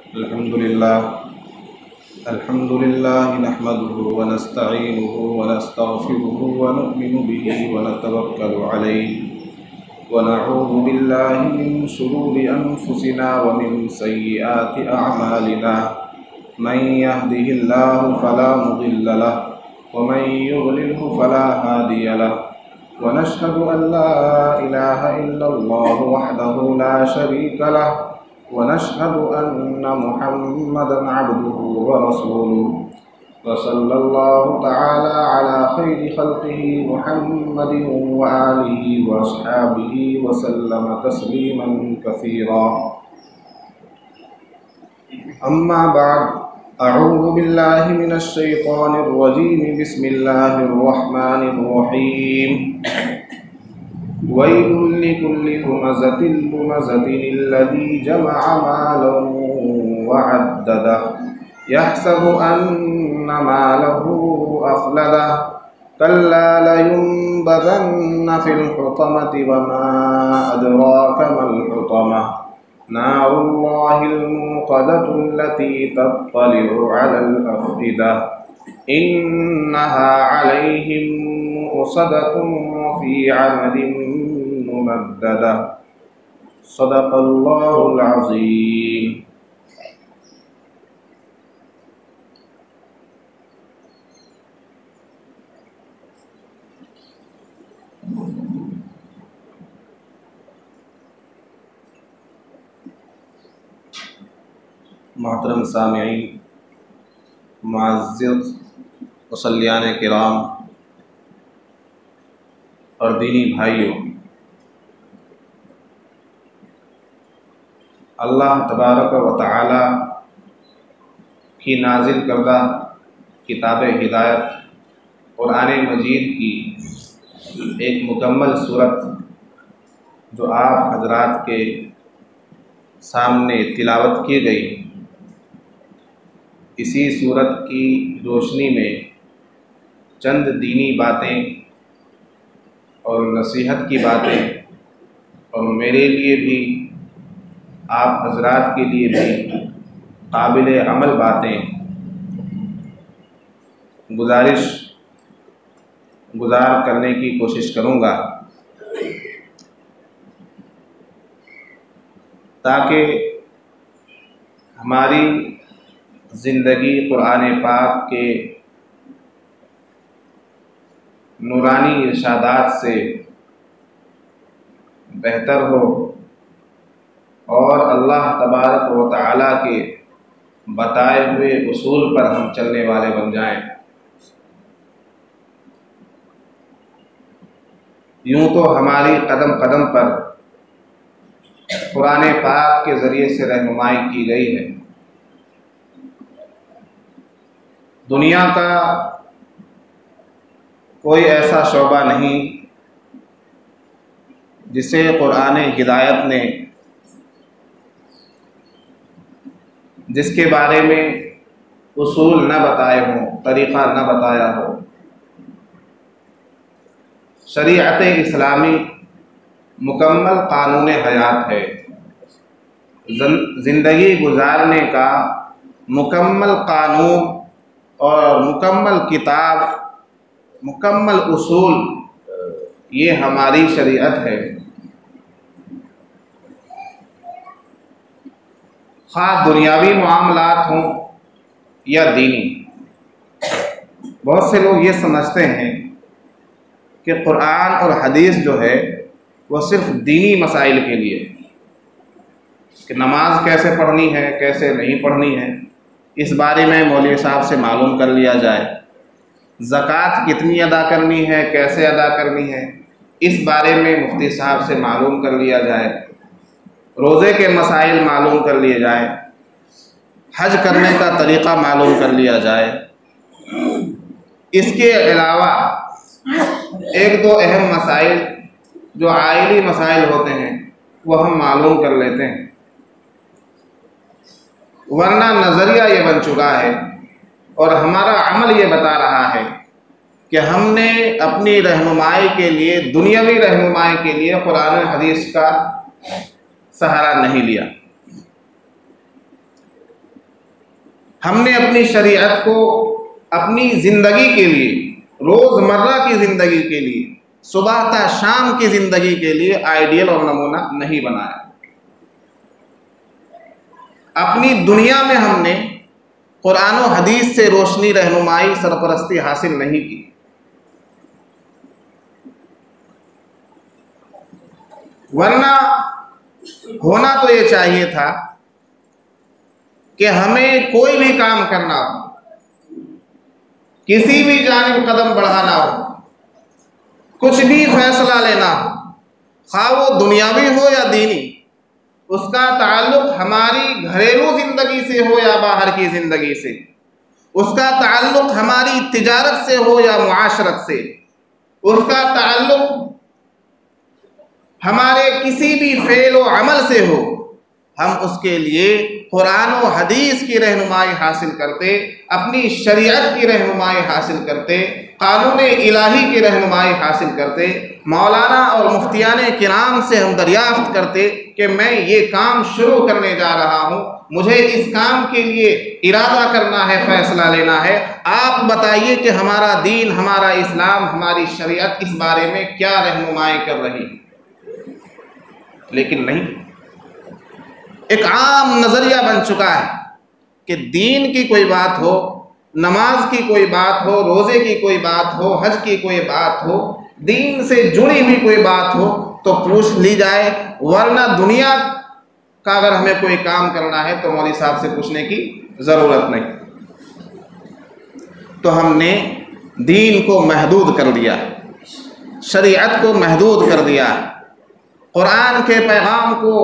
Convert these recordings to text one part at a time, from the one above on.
अल्हम्दुलिल्लाह नहमदुहु व नस्तईनुहु व नस्तगफिरुहु व नु'मिनु बिही व नतवक्कलु अलैहि व नऊज़ु बिल्लाहि मिन शुरूरि अनफुसिना व मिन सय्यिआति अअमालिना मन यहदिहिल्लाहु फला मुदिल्ल लहु व मन युद्लिल्हु फला हादिय लहु व नशहदु अन ला इलाहा इल्लल्लाहु वहदहु ला शरीक लहु व नशहदु अन्ना मुहम्मदन अब्दुहु व रसूलुहु व सल्लल्लाहु तआला अला खैरि खल्क़िही मुहम्मदिन व आलिही व अस्हाबिही व सल्लम तस्लीमन कसीरा। अम्मा बाद, अऊज़ु बिल्लाहि मिनश शैतानिर रजीम, बिस्मिल्लाहिर रहमानिर रहीम। वैलुल लिकुल्लि हुमज़तिन लुमज़तिन अल्लज़ी जमअ मालन व अद्ददह यहसबु अन्ना मालहु अख़लदह कल्ला लयुनबज़न्ना फ़िल हुतमति व मा अदराक मल हुतमह नारुल्लाहिल मूक़दतु अल्लती तत्तलिउ अलल अफ़इदा इन्नहा अलैहिम मुअस्सदतुन फ़ी अमदिन मुमद्ददा। सदक़ल्लाहुल अज़ीम। मोहतरम सामिईन, मुअज़्ज़िज़ मुसल्लियान किराम और दीनी भाइयों, अल्लाह तबारक व तआला की नाजिल करदा किताब हिदायत कुरान मजीद की एक मुकम्मल सूरत जो आप हजरात के सामने तिलावत की गई, इसी सूरत की रोशनी में चंद दीनी बातें और नसीहत की बातें और मेरे लिए भी, आप हजरात के लिए भी काबिल अमल बातें गुज़ार करने की कोशिश करूँगा, ताकि हमारी ज़िंदगी कुरान पाक के नूरानी इरशादात से बेहतर हो और अल्लाह तबारक व तआला के बताए हुए उसूल पर हम चलने वाले बन जाएं। यूँ तो हमारी कदम कदम पर कुरान पाक के ज़रिए से रहनुमाई की गई है। दुनिया का कोई ऐसा शोबा नहीं जिसे कुरान हिदायत ने, जिसके बारे में उसूल न बताए हों, तरीक़ा न बताया हो। शरीअत इस्लामी मुकम्मल कानून हयात है, ज़िंदगी गुजारने का मुकम्मल कानून और मुकम्मल किताब, मुकम्मल उसूल, ये हमारी शरीयत है। ख़ास दुनियावी मामलात हों या दीनी। बहुत से लोग ये समझते हैं कि कुरान और हदीस जो है वह सिर्फ दीनी मसाइल के लिए, कि नमाज कैसे पढ़नी है, कैसे नहीं पढ़नी है, इस बारे में मौलवी साहब से मालूम कर लिया जाए। ज़कात कितनी अदा करनी है, कैसे अदा करनी है, इस बारे में मुफ्ती साहब से मालूम कर लिया जाए। रोज़े के मसाइल मालूम कर लिए जाए, हज करने का तरीक़ा मालूम कर लिया जाए। इसके अलावा एक दो अहम मसाइल जो आइली मसाइल होते हैं वो हम मालूम कर लेते हैं, वरना नज़रिया ये बन चुका है और हमारा अमल ये बता रहा है कि हमने अपनी रहनुमाई के लिए, दुनियावी रहनुमाई के लिए कुरान हदीस का सहारा नहीं लिया। हमने अपनी शरीयत को अपनी ज़िंदगी के लिए, रोज़मर्रा की ज़िंदगी के लिए, सुबह ता शाम की ज़िंदगी के लिए आइडियल और नमूना नहीं बनाया। अपनी दुनिया में हमने कुरान और हदीस से रोशनी, रहनुमाई, सरपरस्ती हासिल नहीं की। वरना होना तो ये चाहिए था कि हमें कोई भी काम करना हो, किसी भी जानिब कदम बढ़ाना हो, कुछ भी फैसला लेना हो, खा वो दुनियावी हो या दीनी, उसका ताल्लुक हमारी घरेलू ज़िंदगी से हो या बाहर की ज़िंदगी से, उसका ताल्लुक हमारी तिजारत से हो या मुआशरत से, उसका ताल्लुक हमारे किसी भी फ़ेल व अमल से हो, हम उसके लिए कुरान और हदीस की रहनुमाई हासिल करते, अपनी शरीयत की रहनुमाई हासिल करते, कानून इलाही की रहनुमाई हासिल करते, मौलाना और मुफ्तियाने किराम से हम दरियाफ्त करते कि मैं ये काम शुरू करने जा रहा हूँ, मुझे इस काम के लिए इरादा करना है, फ़ैसला लेना है, आप बताइए कि हमारा दीन, हमारा इस्लाम, हमारी शरीयत इस बारे में क्या रहनुमाई कर रही है। लेकिन नहीं, एक आम नज़रिया बन चुका है कि दीन की कोई बात हो, नमाज की कोई बात हो, रोज़े की कोई बात हो, हज की कोई बात हो, दीन से जुड़ी हुई कोई बात हो तो पूछ ली जाए, वरना दुनिया का अगर हमें कोई काम करना है तो मौलवी साहब से पूछने की ज़रूरत नहीं। तो हमने दीन को महदूद कर दिया, शरीयत को महदूद कर दिया, कुरान के पैगाम को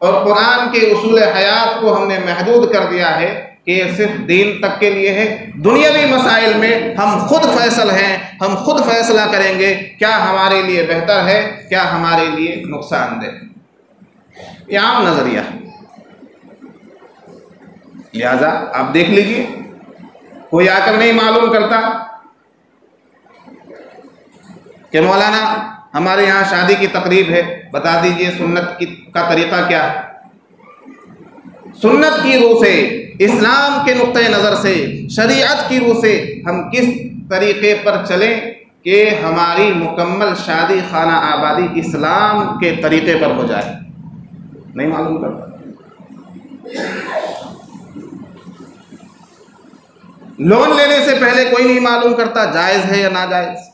और कुरान के उसूल हयात को हमने महदूद कर दिया है कि ये सिर्फ दीन तक के लिए है। दुनियावी मसाइल में हम खुद फैसल हैं, हम खुद फैसला करेंगे क्या हमारे लिए बेहतर है, क्या हमारे लिए नुकसानदेह। ये आम नज़रिया। लिहाजा आप देख लीजिए, कोई आकर नहीं मालूम करता कि मौलाना हमारे यहाँ शादी की तकरीब है, बता दीजिए सुन्नत का तरीक़ा क्या है। सुन्नत की रूह से, इस्लाम के नुक्ते नज़र से, शरीयत की रूह से हम किस तरीक़े पर चलें कि हमारी मुकम्मल शादी खाना आबादी इस्लाम के तरीक़े पर हो जाए, नहीं मालूम करता। लोन लेने से पहले कोई नहीं मालूम करता जायज़ है या नाजायज़।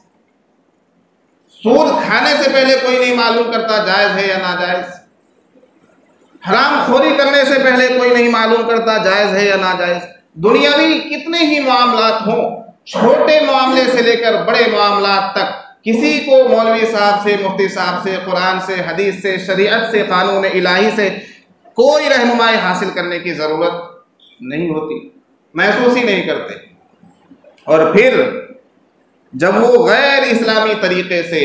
सूद खाने से पहले कोई नहीं मालूम करता जायज़ है या नाजायज़। हराम खोरी करने से पहले कोई नहीं मालूम करता जायज़ है या नाजायज़। दुनियावी कितने ही मामलात हों, छोटे मामले से लेकर बड़े मामलात तक, किसी को मौलवी साहब से, मुफ्ती साहब से, कुरान से, हदीस से, शरीयत से, कानून इलाही से कोई रहनुमाई हासिल करने की ज़रूरत नहीं होती, महसूस ही नहीं करते। और फिर जब वो गैर इस्लामी तरीक़े से,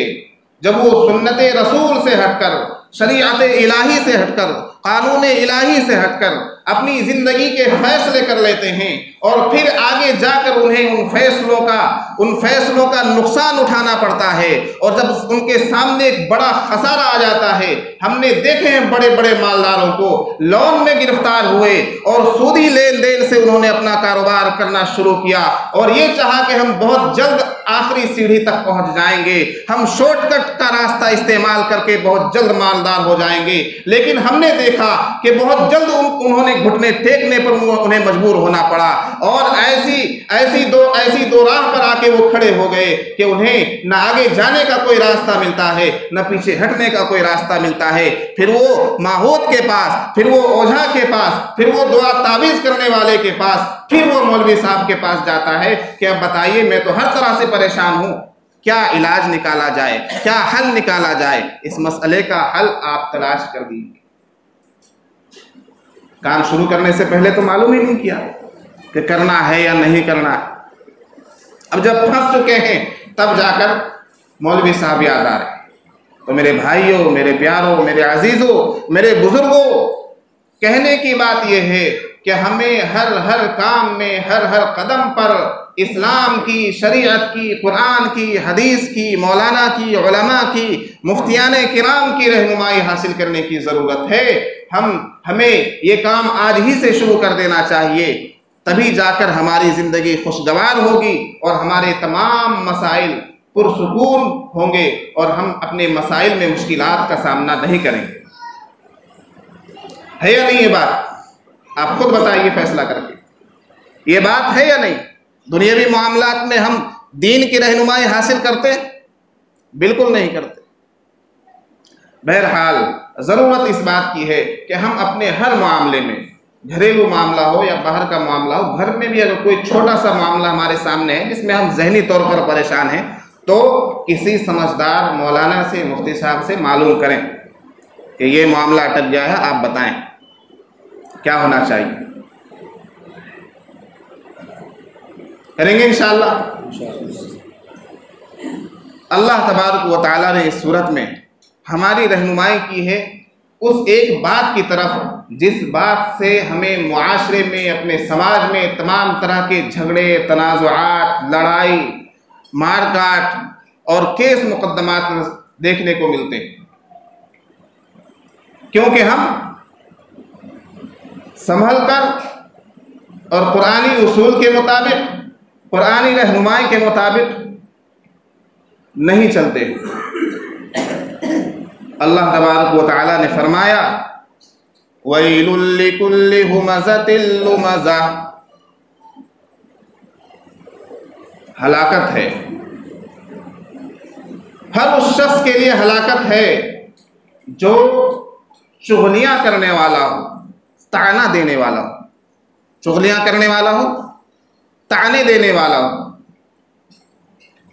जब वो सुन्नत रसूल से हटकर, शरीयत इलाही से हटकर, कानून इलाही से हटकर अपनी ज़िंदगी के फ़ैसले कर लेते हैं और फिर आगे जाकर उन्हें उन फैसलों का नुकसान उठाना पड़ता है, और जब उनके सामने एक बड़ा खसारा आ जाता है, हमने देखे हैं बड़े बड़े मालदारों को लोन में गिरफ्तार हुए और सूदी लेन देन से उन्होंने अपना कारोबार करना शुरू किया और ये चाहा कि हम बहुत जल्द आखिरी सीढ़ी तक पहुंच जाएंगे, हम शॉर्टकट का रास्ता इस्तेमाल करके बहुत जल्द मालदार हो जाएंगे। लेकिन हमने देखा कि बहुत जल्द उन्होंने घुटने टेकने पर उन्हें मजबूर होना पड़ा और ऐसी दो राह पर आके वो खड़े हो गए कि उन्हें न आगे जाने का कोई रास्ता मिलता है, न पीछे हटने का कोई रास्ता मिलता है। फिर वो माहूद के पास, फिर वो ओझा के पास, फिर वो दुआ तावीज़ करने वाले के पास, फिर वो मौलवी साहब के पास जाता है कि अब बताइए मैं तो हर तरह से परेशान हूँ, क्या इलाज निकाला जाए, क्या हल निकाला जाए। इस मसले का हल आप तलाश कर दीजिए। काम शुरू करने से पहले तो मालूम ही नहीं किया कि करना है या नहीं करना है। अब जब फंस चुके हैं तब जाकर मौलवी साहब याद आ रहे। तो मेरे भाइयों, मेरे प्यारों, मेरे अजीज़ों, मेरे बुजुर्गों, कहने की बात यह है कि हमें हर काम में, हर कदम पर इस्लाम की, शरीयत की, कुरान की, हदीस की, मौलाना की, उलमा की, मुफ्तियाने किराम की रहनुमाई हासिल करने की ज़रूरत है। हमें ये काम आज ही से शुरू कर देना चाहिए। तभी जाकर हमारी ज़िंदगी खुशगवार होगी और हमारे तमाम मसाइल पुरसुकून होंगे और हम अपने मसाइल में मुश्किलात का सामना नहीं करेंगे। है या नहीं ये बात? आप खुद बताइए फैसला करके, ये बात है या नहीं? दुनियावी मामलात में हम दीन की रहनुमाई हासिल करते हैं? बिल्कुल नहीं करते। बहरहाल ज़रूरत इस बात की है कि हम अपने हर मामले में, घरेलू मामला हो या बाहर का मामला हो, घर में भी अगर कोई छोटा सा मामला हमारे सामने है जिसमें हम जहनी तौर पर परेशान हैं, तो किसी समझदार मौलाना से, मुफ्ती साहब से मालूम करें कि ये मामला अटक गया है, आप बताएं क्या होना चाहिए। करेंगे इंशाअल्लाह। अल्लाह तबारक व तआला ने इस सूरत में हमारी रहनुमाई की है उस एक बात की तरफ जिस बात से हमें मुआशरे में, अपने समाज में तमाम तरह के झगड़े, तनाज़ुआत, लड़ाई, मारकाट और केस मुकदमात देखने को मिलते हैं, क्योंकि हम संभल कर और कुरानी उसूल के मुताबिक, कुरानी रहनुमाई के मुताबिक नहीं चलते। अल्लाह तबारक व तआला ने फरमाया, वैलुल लिकुल्लि हुमज़तिल लुमज़ा, हलाकत है, हर उस शख्स के लिए हलाकत है जो चुगलियां करने वाला हो, ताना देने वाला हो, चुगलियां करने वाला हो, ताने देने वाला हो।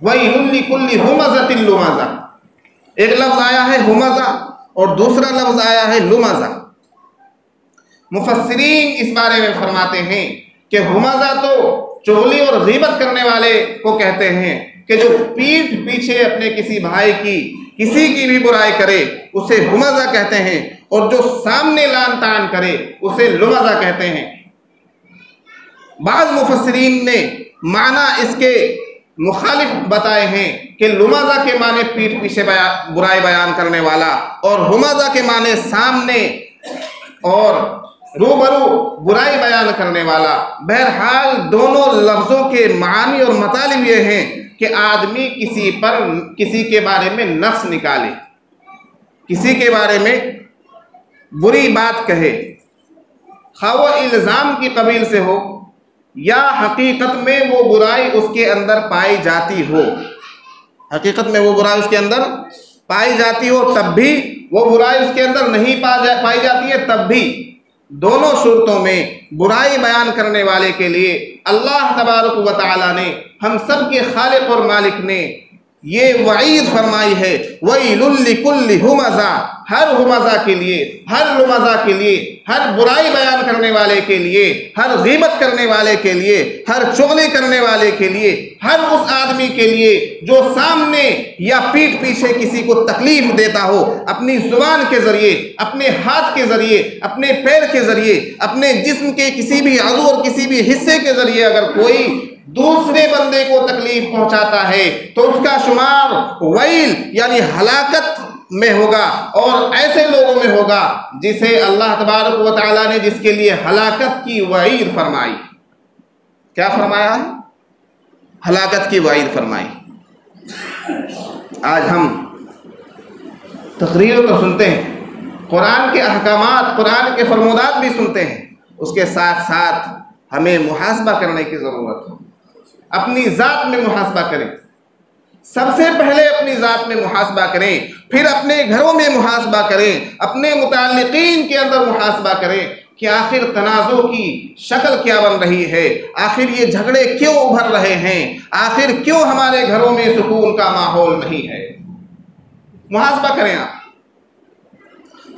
वैलुल लिकुल्लि हुमज़तिल लुमज़ा, एक लफ्ज़ आया है हुमज़ा और दूसरा लफ्ज़ आया है लुमज़ा। मुफस्सिरीन इस बारे में फरमाते हैं कि हुमज़ा तो चुगली और गीबत करने वाले को कहते हैं कि जो पीठ पीछे अपने किसी भाई की, किसी की भी बुराई करे उसे हुमज़ा कहते हैं, और जो सामने लान तान करे उसे लुमज़ा कहते हैं। बाज़ मुफस्सिरीन ने माना इसके मुखालिफ बताए हैं कि लुमज़ा के माने पीठ पीछे बुराई बयान करने वाला और हुमज़ा के माने सामने और रूबरू बुराई बयान करने वाला। बहरहाल दोनों लफ्ज़ों के मानी और मतलब ये हैं कि आदमी किसी के बारे में नफ्स निकाले, किसी के बारे में बुरी बात कहे, खा वो इल्ज़ाम की कबील से हो या हकीकत में वो बुराई उसके अंदर पाई जाती हो, हकीकत में वो बुराई उसके अंदर पाई जाती हो, तब भी वो बुराई उसके अंदर नहीं पाई जाती है, तब भी दोनों सूरतों में बुराई बयान करने वाले के लिए अल्लाह तबारक व तआला ने, हम सब के खालिक और मालिक ने ये वईद फरमाई है, वैलुल लिकुल्लि हुमज़ा, हर हुमज़ा के लिए, हर लुमज़ा के लिए, हर बुराई बयान करने वाले के लिए, हर गीबत करने वाले के लिए, हर चुगली करने वाले के लिए, हर उस आदमी के लिए जो सामने या पीठ पीछे किसी को तकलीफ देता हो, अपनी जुबान के ज़रिए, अपने हाथ के ज़रिए, अपने पैर के ज़रिए, अपने जिस्म के किसी भी अज़ू और किसी भी हिस्से के ज़रिए अगर कोई दूसरे बंदे को तकलीफ पहुंचाता है तो उसका शुमार वैल यानी हलाकत में होगा, और ऐसे लोगों में होगा जिसे अल्लाह तबारक व तआला ने जिसके लिए हलाकत की वईद फरमाई। क्या फरमाया? हलाकत की वईद फरमाई। आज हम तकरीर तो सुनते हैं, कुरान के अहकामात, कुरान के फरमानात भी सुनते हैं, उसके साथ साथ हमें मुहासबा करने की ज़रूरत है। अपनी ज़ात में मुहासबा करें, सबसे पहले अपनी ज़ात में मुहासबा करें, फिर अपने घरों में मुहासबा करें, अपने मुताल्लिकीन के अंदर मुहासबा करें कि आखिर तनाज़ो की शक्ल क्या बन रही है, आखिर ये झगड़े क्यों उभर रहे हैं, आखिर क्यों हमारे घरों में सुकून का माहौल नहीं है। मुहासबा करें आप।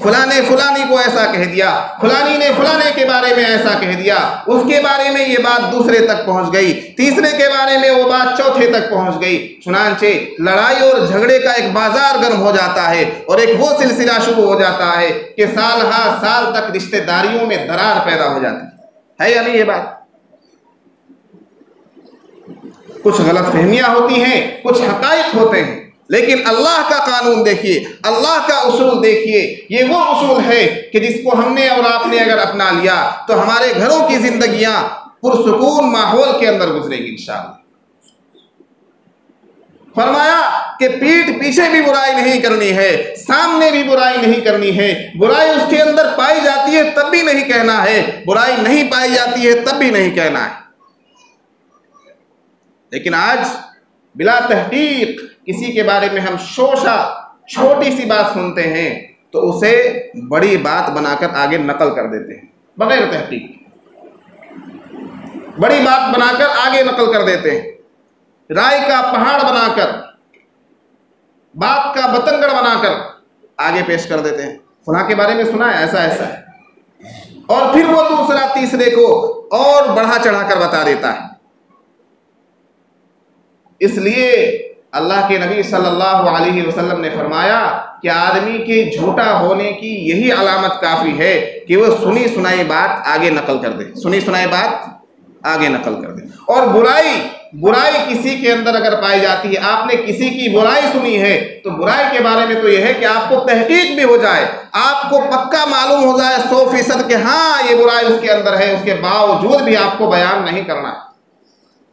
फलाने फलानी को ऐसा कह दिया, फलानी ने फलाने के बारे में ऐसा कह दिया, उसके बारे में ये बात दूसरे तक पहुंच गई, तीसरे के बारे में वो बात चौथे तक पहुंच गई। चुनांचे लड़ाई और झगड़े का एक बाजार गर्म हो जाता है और एक वो सिलसिला शुरू हो जाता है कि साल हाँ साल तक रिश्तेदारियों में दरार पैदा हो जाती है या नहीं? ये बात कुछ गलतफहमियां होती हैं, कुछ हकाइक होते हैं, लेकिन अल्लाह का कानून देखिए, अल्लाह का उसूल देखिए। ये वो उसूल है कि जिसको हमने और आपने अगर अपना लिया तो हमारे घरों की जिंदगियां पुरसुकून माहौल के अंदर गुजरेगी इंशाअल्लाह। फरमाया कि पीठ पीछे भी बुराई नहीं करनी है, सामने भी बुराई नहीं करनी है। बुराई उसके अंदर पाई जाती है तब भी नहीं कहना है, बुराई नहीं पाई जाती है तब भी नहीं कहना है। लेकिन आज बिला तहकीक किसी के बारे में हम शोशा छोटी सी बात सुनते हैं तो उसे बड़ी बात बनाकर आगे नकल कर देते हैं, बगैर तहकीक बड़ी बात बनाकर आगे नकल कर देते हैं। राय का पहाड़ बनाकर, बात का बतंगड़ बनाकर आगे पेश कर देते हैं। फलां के बारे में सुना है, ऐसा ऐसा है, और फिर वो दूसरा तीसरे को और बढ़ा चढ़ाकर बता देता है। इसलिए अल्लाह के नबी सल्लल्लाहु अलैहि वसल्लम ने फरमाया कि आदमी के झूठा होने की यही अलामत काफ़ी है कि वो सुनी सुनाई बात आगे नकल कर दे, सुनी सुनाई बात आगे नकल कर दे। और बुराई किसी के अंदर अगर पाई जाती है, आपने किसी की बुराई सुनी है तो बुराई के बारे में तो यह है कि आपको तहकीक भी हो जाए, आपको पक्का मालूम हो जाए 100% कि हाँ ये बुराई उसके अंदर है, उसके बावजूद भी आपको बयान नहीं करना है,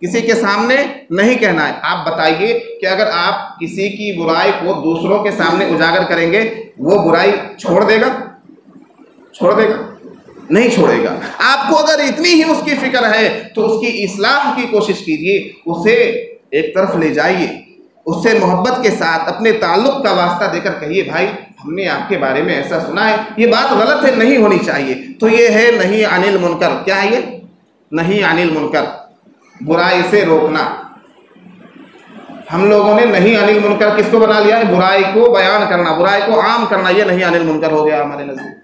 किसी के सामने नहीं कहना है। आप बताइए कि अगर आप किसी की बुराई को दूसरों के सामने उजागर करेंगे, वो बुराई छोड़ देगा? छोड़ देगा? नहीं छोड़ेगा। आपको अगर इतनी ही उसकी फिक्र है तो उसकी इस्लाह की कोशिश कीजिए, उसे एक तरफ ले जाइए, उससे मोहब्बत के साथ अपने ताल्लुक़ का वास्ता देकर कहिए, भाई हमने आपके बारे में ऐसा सुना है, ये बात गलत है, नहीं होनी चाहिए। तो ये है नही अनिल मुनकर। क्या है ये? नही अनिल मुनकर, बुराई से रोकना। हम लोगों ने नहीं अनिल मुनकर किसको बना लिया है? बुराई को बयान करना, बुराई को आम करना, ये नहीं अनिल मुनकर हो गया हमारे नजदीक।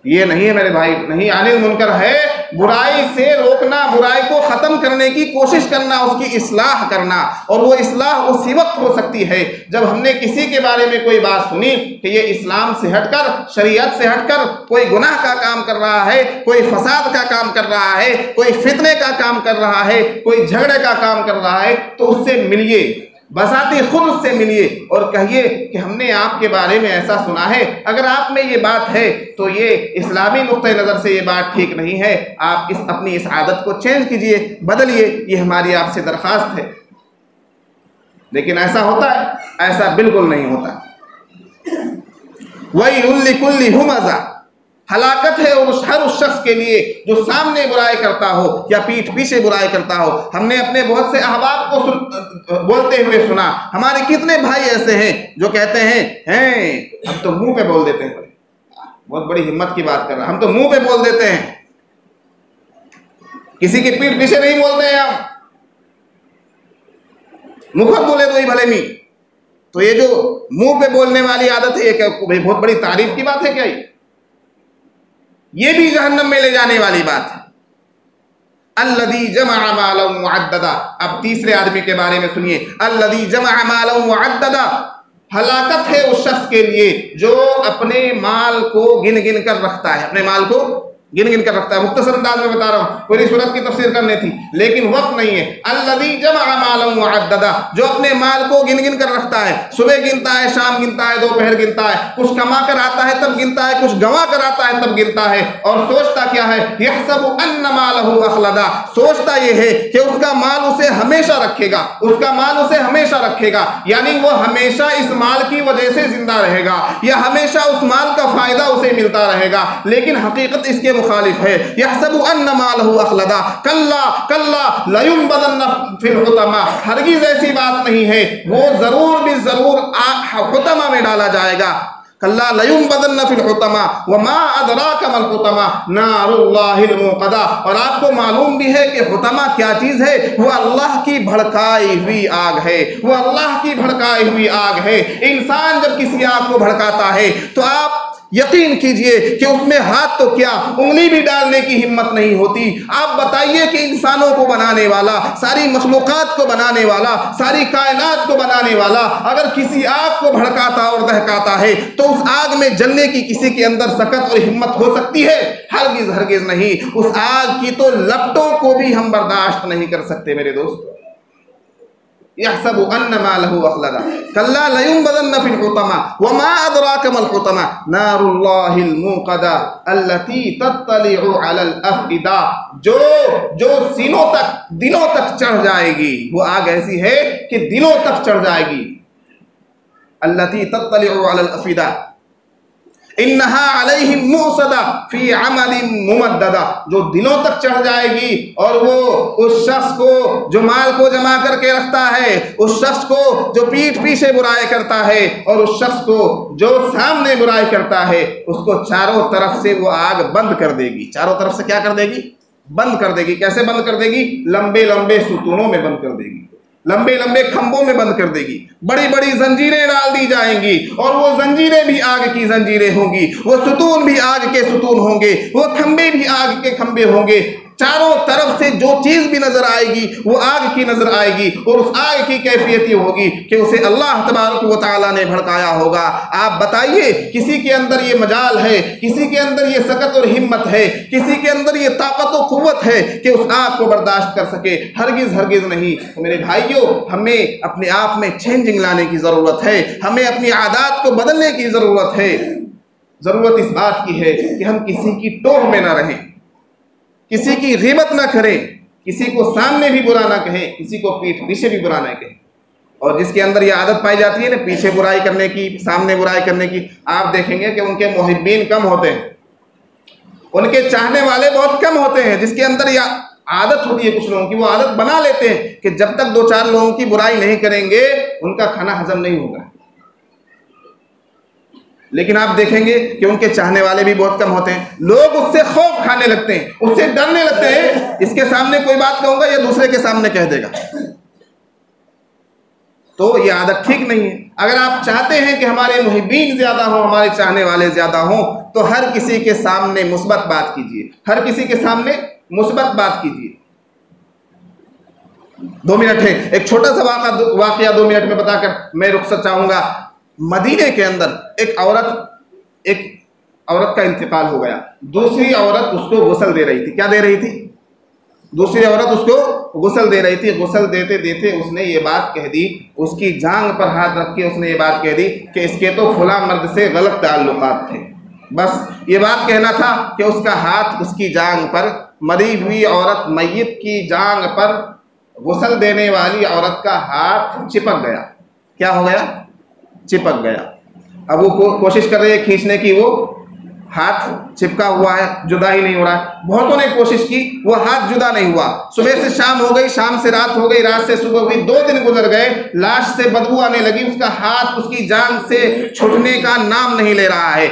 ये नहीं है मेरे भाई, नहीं अनिल मुनकर है बुराई से रोकना, बुराई को ख़त्म करने की कोशिश करना, उसकी इस्लाह करना। और वो इस्लाह उसी वक्त हो सकती है जब हमने किसी के बारे में कोई बात सुनी कि ये इस्लाम से हटकर, शरीयत से हटकर कोई गुनाह का काम कर रहा है, कोई फसाद का काम कर रहा है, कोई फितने का काम कर रहा है, कोई झगड़े का काम कर रहा है, तो उससे मिलिए, बसाते खुद उससे मिलिए और कहिए कि हमने आपके बारे में ऐसा सुना है, अगर आप में ये बात है तो ये इस्लामी नुक्ते नज़र से ये बात ठीक नहीं है, आप अपनी इस आदत को चेंज कीजिए, बदलिए, ये हमारी आपसे दरख्वास्त है। लेकिन ऐसा होता है? ऐसा बिल्कुल नहीं होता। वैलुल लिकुल्लि हुमज़ा, हलाकत है और हर उस शख्स के लिए जो सामने बुराई करता हो या पीठ पीछे बुराई करता हो। हमने अपने बहुत से अहबाब को बोलते हुए सुना। हमारे कितने भाई ऐसे हैं जो कहते हैं हम तो मुंह पे बोल देते हैं, बहुत बड़ी हिम्मत की बात कर रहा, हम तो मुंह पे बोल देते हैं, किसी की पीठ पीछे नहीं बोलते हैं, हम मुखर बोले तो ही भले नहीं। तो ये जो मुंह पे बोलने वाली आदत है, ये क्या बहुत बड़ी तारीफ की बात है क्या? ये भी जहन्नम में ले जाने वाली बात है। अल्लज़ी जमअ मालन मुअद्ददा। अब तीसरे आदमी के बारे में सुनिए, अल्लज़ी जमअ मालन मुअद्ददा, हलाकत है उस शख्स के लिए जो अपने माल को गिन गिन कर रखता है, अपने माल को गिन गिन कर रखता है। मुख्तसर अंदाज में बता रहा हूँ, पूरी सूरत की तफसीर करनी थी लेकिन वक्त नहीं है। अल्लज़ी जमअ मालन मुअद्ददा, जो अपने माल को गिन गिन कर रखता है, सुबह गिनता है, शाम गिनता है, दोपहर गिनता है, कुछ कमा कर आता है तब गिनता है, कुछ गंवा कर आता है तब गिनता है, और सोचता क्या है? यहसबु अन्न मालहु अखलदा, सोचता यह है कि उसका माल उसे हमेशा रखेगा, उसका माल उसे हमेशा रखेगा, यानी वो हमेशा इस माल की वजह से जिंदा रहेगा या हमेशा उस माल का फायदा उसे मिलता रहेगा। लेकिन हकीकत इसके मुखालिफ है। यहसबु अन्न मालहु अखलदा, कल्ला कल्ला लयुनबदन्न फिल हुतमा, हरगिज़ ऐसी बात नहीं है, वो जरूर भी जरूर हुतमा में डाला जाएगा। कल्ला लयुनबदन्न फिल हुतमा वमा अदराका मल हुतमा नारुल्लाहिल मुक़दा। और आपको मालूम भी है कि हुतमा क्या चीज़ है? वो अल्लाह की भड़काई हुई आग है, वो अल्लाह की भड़काई हुई आग है। इंसान जब किसी आग को भड़काता है तो आप यकीन कीजिए कि उसमें हाथ तो क्या, उंगली भी डालने की हिम्मत नहीं होती। आप बताइए कि इंसानों को बनाने वाला, सारी मखलूक़ात को बनाने वाला, सारी कायनात को बनाने वाला अगर किसी आग को भड़काता और दहकाता है तो उस आग में जलने की किसी के अंदर सकत और हिम्मत हो सकती है? हरगिज़ हरगिज़ नहीं। उस आग की तो लपटों को भी हम बर्दाश्त नहीं कर सकते मेरे दोस्त। यहसबु अन्नमा लहु अखलदा कल्ला लयुनबज़न्न फिल हुतमा वमा अदराक मल हुतमा नारुल्लाहिल मुक़दा अल्लती तत्तलिउ अलल अफ़इदा। जो दिलों तक चढ़ जाएगी, वो आग ऐसी है कि दिलों तक चढ़ जाएगी। अल्लती तत्तलिउ अलल अफ़इदा इन्नहा अलैहिम मुअसदा फी अमलिन मुमद्ददा। जो दिलों तक चढ़ जाएगी और वो उस शख्स को जो माल को जमा करके रखता है, उस शख्स को जो पीठ पीछे बुराई करता है और उस शख्स को जो सामने बुराई करता है, उसको चारों तरफ से वो आग बंद कर देगी। चारों तरफ से क्या कर देगी? बंद कर देगी। कैसे बंद कर देगी? लंबे लंबे सुतूनों में बंद कर देगी, लंबे लंबे खंभों में बंद कर देगी, बड़ी बड़ी जंजीरें डाल दी जाएंगी और वो जंजीरें भी आग की जंजीरें होंगी, वो सुतून भी आग के सुतून होंगे, वो खंभे भी आग के खंभे होंगे। चारों तरफ से जो चीज भी नजर आएगी वो आग की नजर आएगी और उस आग की कैफियत ये होगी कि उसे अल्लाह तबारक व तआला ने भड़काया होगा। आप बताइए, किसी के अंदर ये मजाल है, किसी के अंदर ये सकत और हिम्मत है, किसी के अंदर ये ताकत और कुव्वत है कि उस आग को बर्दाश्त कर सके? हरगिज हरगिज नहीं। तो मेरे भाइयों, हमें अपने आप में चेंजिंग लाने की ज़रूरत है, हमें अपनी आदत को बदलने की ज़रूरत है। ज़रूरत इस बात की है कि हम किसी की टोह में ना रहें, किसी की ग़ीबत ना करें, किसी को सामने भी बुरा ना कहें, किसी को पीठ पीछे भी बुरा ना कहें। और जिसके अंदर ये आदत पाई जाती है ना पीछे बुराई करने की, सामने बुराई करने की, आप देखेंगे कि उनके मुहिब्बीन कम होते हैं, उनके चाहने वाले बहुत कम होते हैं। जिसके अंदर यह आदत होती है कुछ लोगों की, वो आदत बना लेते हैं कि जब तक 2-4 लोगों की बुराई नहीं करेंगे उनका खाना हजम नहीं होगा। लेकिन आप देखेंगे कि उनके चाहने वाले भी बहुत कम होते हैं। लोग उससे खौफ खाने लगते हैं, उससे डरने लगते हैं। इसके सामने कोई बात कहूंगा या दूसरे के सामने कह देगा। तो ये आदत ठीक नहीं है। अगर आप चाहते हैं कि हमारे मुहिब्बीन ज्यादा हो, हमारे चाहने वाले ज्यादा हो, तो हर किसी के सामने मुस्बत बात कीजिए, हर किसी के सामने मुस्बत बात कीजिए। 2 मिनट है, एक छोटा सा वाकया 2 मिनट में बताकर मैं रुखसत चाहूंगा। मदीने के अंदर एक औरत का इंतकाल हो गया। दूसरी औरत उसको गुस्ल दे रही थी। क्या दे रही थी? दूसरी औरत उसको गुस्ल दे रही थी। गुस्ल देते देते उसने ये बात कह दी, उसकी जांघ पर हाथ रख के उसने ये बात कह दी कि इसके तो फुला मर्द से गलत ताल्लुकात थे। बस ये बात कहना था कि उसका हाथ उसकी जांघ पर, मरी हुई औरत मय्यत की जांघ पर गुस्ल देने वाली औरत का हाथ चिपक गया। क्या हो गया? चिपक गया। अब वो कोशिश कर रही है खींचने की, वो हाथ चिपका हुआ है, जुदा ही नहीं हो रहा है। बहुतों ने कोशिश की, वो हाथ जुदा नहीं हुआ। सुबह से शाम हो गई, शाम से रात हो गई, रात से सुबह हुई, 2 दिन गुजर गए, लाश से बदबू आने लगी, उसका हाथ उसकी जान से छूटने का नाम नहीं ले रहा है।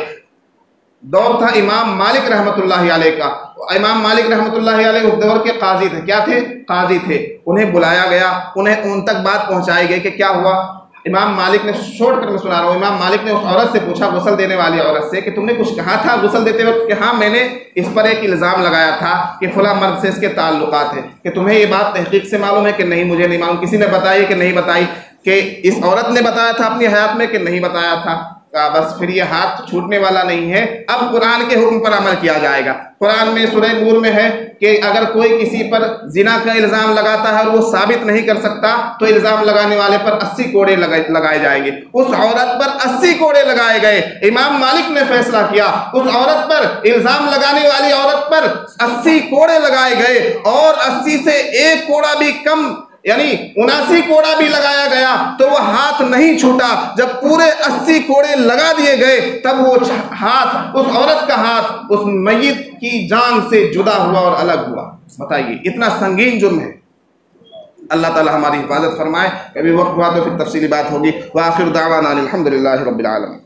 दौर था इमाम मालिक रहमतुल्लाहि अलैह का। इमाम मालिक रहमतुल्लाहि अलैह उस दौर के काजी थे। क्या थे? काजी थे। उन्हें बुलाया गया, उन्हें उन तक बात पहुंचाई गई कि क्या हुआ। इमाम मालिक ने, शॉर्ट कर मैं सुना रहा हूँ, इमाम मालिक ने उस औरत से पूछा, गुस्ल देने वाली औरत से, कि तुमने कुछ कहा था गुस्ल देते वक्त? कि हाँ, मैंने इस पर एक इल्ज़ाम लगाया था कि फला मर्द से इसके ताल्लुकात हैं। कि तुम्हें ये बात तहकीक से मालूम है? कि नहीं, मुझे नहीं मालूम। किसी ने बताई कि नहीं बताई? कि इस औरत ने बताया था अपनी हयात में कि नहीं बताया था? बस फिर ये हाथ छूटने वाला नहीं है। अब कुरान के हुक्म पर अमल किया जाएगा। कुरान में सूरह नूर में है कि अगर कोई किसी पर जिना का इल्ज़ाम लगाता है और वो साबित नहीं कर सकता, तो इल्ज़ाम लगाने वाले पर 80 कोड़े लगाए जाएंगे। उस औरत पर 80 कोड़े लगाए गए। इमाम मालिक ने फैसला किया, उस औरत पर, इल्ज़ाम लगाने वाली औरत पर 80 कोड़े लगाए गए और 80 से 1 कोड़ा भी कम, यानी 79 कोड़ा भी लगाया गया तो वो हाथ नहीं छूटा। जब पूरे 80 कोड़े लगा दिए गए तब वो हाथ, उस औरत का हाथ उस मय्यत की जान से जुदा हुआ और अलग हुआ। बताइए, इतना संगीन जुर्म है। अल्लाह ताला हमारी हिफाजत फरमाए। कभी वक्त हुआ तो फिर तफसीली बात होगी। व आखिर दावाना अल्हम्दुलिल्लाहि रब्बिल आलमीन।